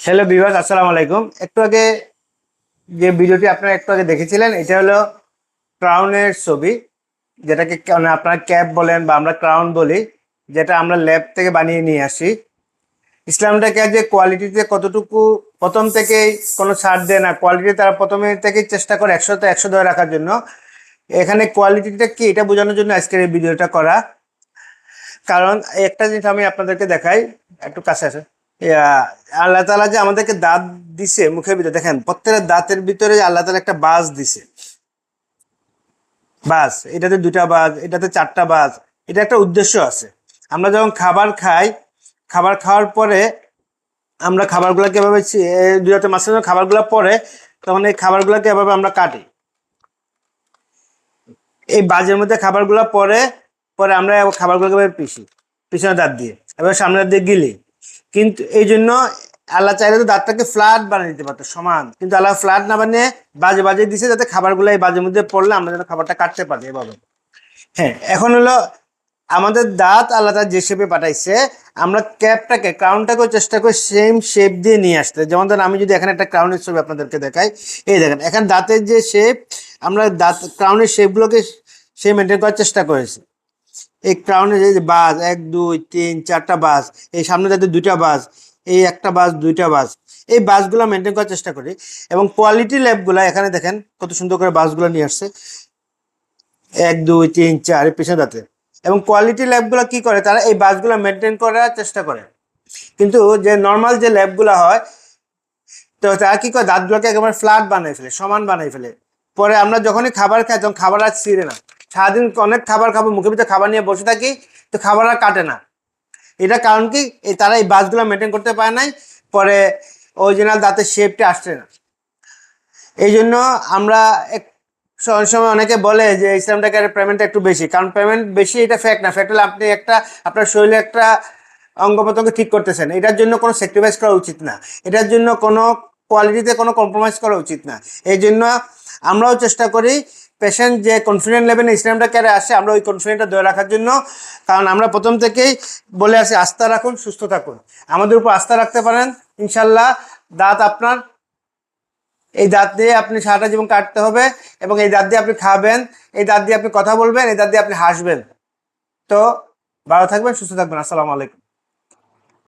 Hello viewers, আসসালামু আলাইকুম। একটু আগে যে ভিডিওটি আপনারা একটু আগে দেখেছিলেন, এটা হলো ক্রাউনের ছবি, যেটাকে আপনারা ক্যাপ বলেন বা আমরা ক্রাউন বলি, যেটা আমরা ল্যাব থেকে বানিয়ে নিয়ে আসি। ইসলামটাকে যে কোয়ালিটিতে কতটুকু প্রথম থেকেই কোনো ছাড় দেয় না, কোয়ালিটি তারা প্রথমে থেকেই চেষ্টা করে 100তে 100 ধরে রাখার জন্য। এখানে কোয়ালিটিটা কি এটা বোঝানোর জন্য আজকের এই ভিডিওটা করা। কারণ একটা জিনিস আমি আপনাদেরকে দেখাই, একটু কাছে আসে। আল্লাহ তাআলা যে আমাদেরকে দাঁত দিছে মুখের ভিতরে, দেখেন প্রত্যেকটা দাঁতের ভিতরে আল্লাহ তাআলা একটা বাজ দিছে। বাজ, এটাতে দুটা বাজ, এটাতে চারটা বাজ। এটা একটা উদ্দেশ্য আছে। আমরা যখন খাবার খাই, খাবার খাওয়ার পরে আমরা খাবারগুলোকে এভাবে দুই হাতের মাঝখানে খাবারগুলো পরে, তখন এই খাবারগুলোকে এভাবে আমরা কাটি। এই বাজের মধ্যে খাবারগুলো পরে পরে আমরা খাবারগুলোকে এভাবে পিছনে দাঁত দিয়ে, এবার সামনে দাঁত দিয়ে গিলি। কিন্তু এই জন্য আল্লাহ চাইলে তো দাঁতটাকে ফ্ল্যাট বানিয়ে দিতে পারতো, সমান, কিন্তু আল্লাহ ফ্ল্যাট না বানিয়ে বাজে বাজে দিছে, যাতে খাবারগুলো এই বাজের মধ্যে পড়লে আমরা যেন খাবারটা কাটতে পারি এভাবে। হ্যাঁ, এখন হলো আমাদের দাঁত আল্লাহ তার যে শেপে পাঠাইছে, আমরা ক্যাপটাকে ক্রাউনটাকেও চেষ্টা করি সেম শেপ দিয়ে নিয়ে আসতে। যেমন ধরেন আমি যদি এখানে একটা ক্রাউনের ছবি আপনাদেরকে দেখাই, এই দেখেন এখানে দাঁতের যে শেপ, আমরা দাঁত ক্রাউনের শেপগুলোকে সে মেনটেন করার চেষ্টা করেছি। এই ক্রাউনের যে বাজ, 1 2 3 4টা বাজ, এই সামনে যাতে দুইটা বাজ, এই একটা বাজ, দুইটা বাজ, এই বাসগুলো মেনটেন করার চেষ্টা করি। এবং কোয়ালিটি ল্যাবগুলো এখানে দেখেন কত সুন্দর করে বাসগুলো নিয়ে আসছে, 1 2 3 4 এর পিছনে দাঁতে। এবং কোয়ালিটি ল্যাবগুলো কি করে, তারা এই বাসগুলো মেনটেন করার চেষ্টা করে। কিন্তু যে নর্মাল যে ল্যাবগুলো হয়, তো তারা কি করে, দাঁতগুলোকে একেবারে ফ্ল্যাট বানিয়ে ফেলে, সমান বানিয়ে ফেলে। পরে আমরা যখনই খাবার খাই, তখন খাবার আর ছিঁড়ে না। সারাদিন অনেক খাবার খাবো, মুখের ভিতরে খাবার নিয়ে বসে থাকি, তো খাবার আর কাটে না। এটা কারণ কি, তারা এই বাসগুলো মেনটেন করতে পারে নাই, পরে অরিজিনাল দাঁতের শেপটা আসছে না। এই জন্য আমরা অনেক সময় অনেকে বলে যে ইসলামটাকে পেমেন্টটা একটু বেশি, কারণ পেমেন্ট বেশি এটা ফ্যাক্ট না। ফ্যাক্ট হলে আপনি একটা আপনার শরীরে একটা অঙ্গ প্রত্যঙ্গ ঠিক করতেছেন, এটার জন্য কোনো স্যাক্রিফাইস করা উচিত না, এটার জন্য কোনো কোয়ালিটিতে কোনো কম্প্রোমাইজ করা উচিত না। এই জন্য আমরাও চেষ্টা করি পেশেন্ট যে কনফিডেন্ট লেভেলে ইসলামটা কেয়ারে আসে, আমরা ওই কনফিডেন্টটা ধরে রাখার জন্য। কারণ আমরা প্রথম থেকেই বলে আসি, আস্থা রাখুন, সুস্থ থাকুন। আমাদের উপর আস্থা রাখতে পারেন, ইনশাল্লাহ দাঁত আপনার, এই দাঁত দিয়ে আপনি সারাটা জীবন কাটতে হবে, এবং এই দাঁত দিয়ে আপনি খাবেন, এই দাঁত দিয়ে আপনি কথা বলবেন, এই দাঁত দিয়ে আপনি হাসবেন। তো ভালো থাকবেন, সুস্থ থাকবেন। আসসালামু আলাইকুম।